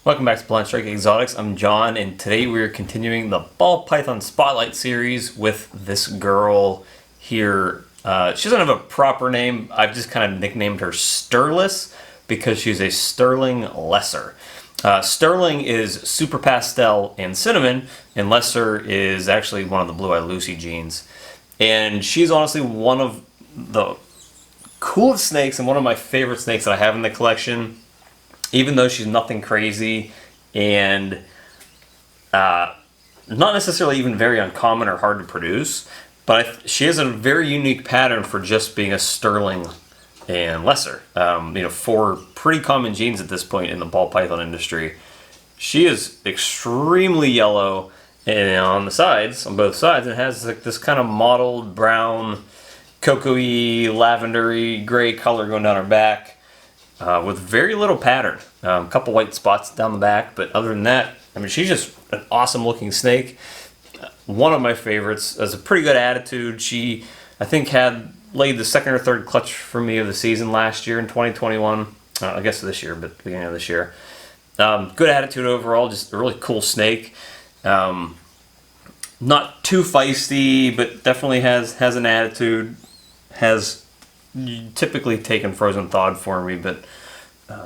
Welcome back to Blind Strike Exotics. I'm John, and today we're continuing the ball python spotlight series with this girl here. She doesn't have a proper name. I've just kind of nicknamed her Sterliss because she's a sterling lesser. Sterling is super pastel and cinnamon, and lesser is actually one of the Blue Eye Lucy genes. And she's honestly one of the coolest snakes and one of my favorite snakes that I have in the collection. Even though she's nothing crazy and not necessarily even very uncommon or hard to produce, but she has a very unique pattern for just being a sterling and lesser. For pretty common genes at this point in the ball python industry. She is extremely yellow, and on the sides, on both sides, it has like this kind of mottled brown, cocoa-y, lavendery, gray color going down her back. With very little pattern. A couple white spots down the back, but other than that, I mean, she's just an awesome looking snake. One of my favorites, has a pretty good attitude. She, I think, had laid the second or third clutch for me of the season last year in 2021. I guess this year, but beginning of this year. Good attitude overall, just a really cool snake. Not too feisty, but definitely has an attitude. Has typically taken frozen thawed for me, but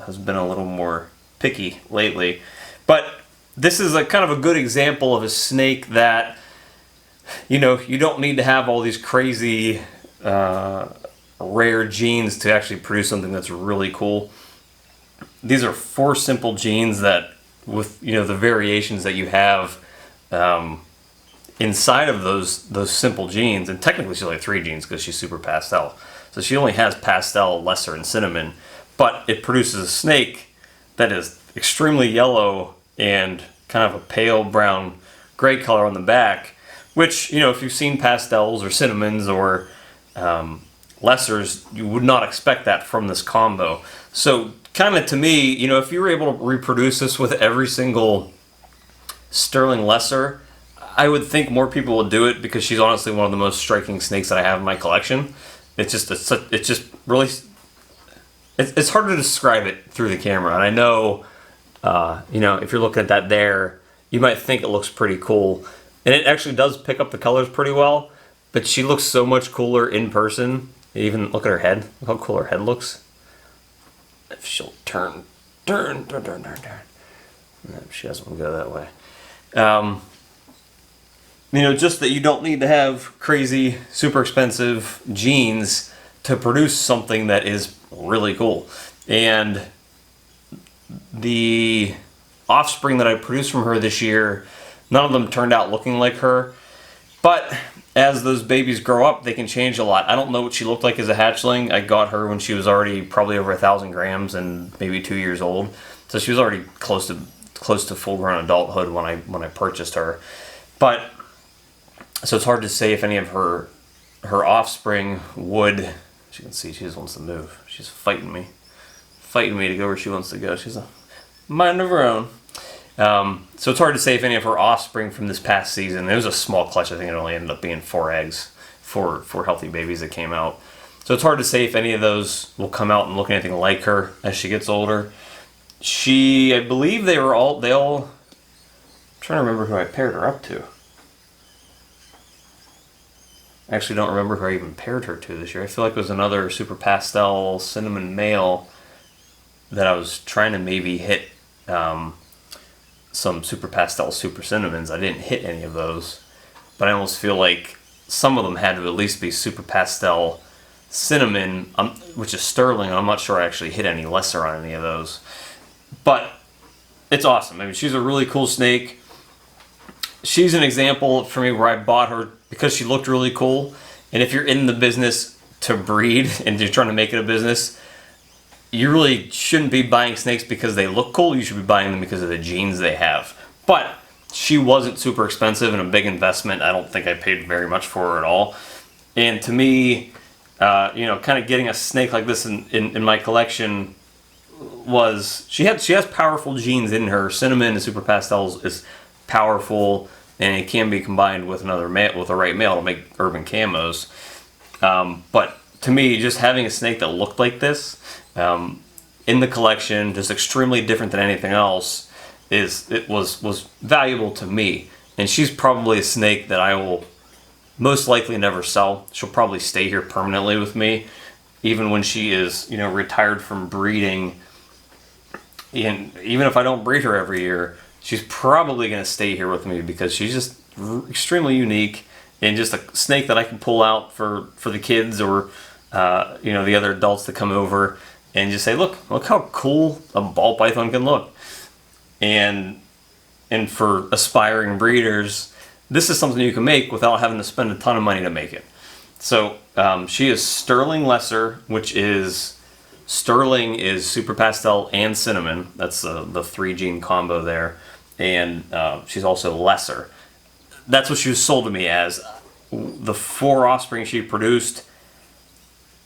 has been a little more picky lately. But this is a kind of a good example of a snake that, you don't need to have all these crazy rare genes to actually produce something that's really cool. These are 4 simple genes that, with the variations that you have inside of those simple genes, and technically she's only 3 genes because she's super pastel. So she only has pastel, lesser, and cinnamon, but it produces a snake that is extremely yellow and kind of a pale brown gray color on the back, which, if you've seen pastels or cinnamons or lessers, you would not expect that from this combo. So kind of to me, if you were able to reproduce this with every single sterling lesser, I would think more people would do it because she's honestly one of the most striking snakes that I have in my collection. It's just really, it's hard to describe it through the camera. And I know, if you're looking at that there, you might think it looks pretty cool. And it actually does pick up the colors pretty well, but she looks so much cooler in person. Even look at her head. Look how cool her head looks. If she'll turn. No, she doesn't want to go that way. Just that you don't need to have crazy, super expensive genes to produce something that is really cool. And the offspring that I produced from her this year, none of them turned out looking like her. But as those babies grow up, they can change a lot. I don't know what she looked like as a hatchling. I got her when she was already probably over 1,000 grams and maybe 2 years old. So she was already close to full-grown adulthood when I purchased her. But so it's hard to say if any of her offspring would. As you can see, she just wants to move. She's fighting me to go where she wants to go. She's a mind of her own. So it's hard to say if any of her offspring from this past season. It was a small clutch. I think it only ended up being 4 eggs, four healthy babies that came out. So it's hard to say if any of those will come out and look anything like her as she gets older. I believe they all. I'm trying to remember who I paired her up to. I actually don't remember who I even paired her to this year. I feel like it was another super pastel cinnamon male that I was trying to maybe hit some super pastel super cinnamons. I didn't hit any of those, but I almost feel like some of them had to at least be super pastel cinnamon, which is sterling. I'm not sure I actually hit any lesser on any of those, but it's awesome. I mean, she's a really cool snake. She's an example for me where I bought her because she looked really cool. And if you're in the business to breed and you're trying to make it a business, you really shouldn't be buying snakes because they look cool. You should be buying them because of the genes they have. But she wasn't super expensive and a big investment. I don't think I paid very much for her at all. And to me, kind of getting a snake like this in my collection was, she has powerful genes in her. Cinnamon and super pastels is powerful, and it can be combined with another male, with the right male, to make urban camos. But to me, just having a snake that looked like this in the collection, just extremely different than anything else, was valuable to me. And she's probably a snake that I will most likely never sell. She'll probably stay here permanently with me, even when she is, retired from breeding. And even if I don't breed her every year, she's probably going to stay here with me because she's just extremely unique and just a snake that I can pull out for the kids or the other adults that come over and just say, look how cool a ball python can look. And for aspiring breeders, this is something you can make without having to spend a ton of money to make it. So she is Sterling Lesser, which is Sterling is super pastel and cinnamon. That's the 3 gene combo there. And she's also lesser. That's what she was sold to me as. The 4 offspring she produced,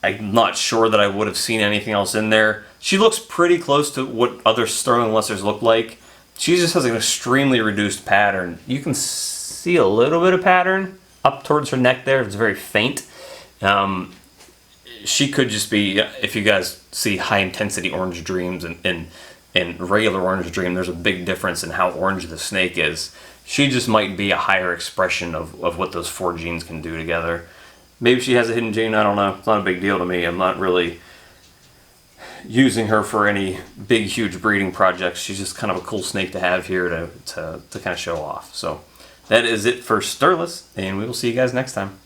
I'm not sure that I would have seen anything else in there. She looks pretty close to what other Sterling Lessers look like. She just has an extremely reduced pattern. You can see a little bit of pattern up towards her neck there. It's very faint. She could just be, if you guys see high intensity orange dreams and regular orange dream, there's a big difference in how orange the snake is. She just might be a higher expression of what those 4 genes can do together. Maybe she has a hidden gene, I don't know. It's not a big deal to me. I'm not really using her for any big, huge breeding projects. She's just kind of a cool snake to have here to kind of show off. So that is it for Sterliss, and we will see you guys next time.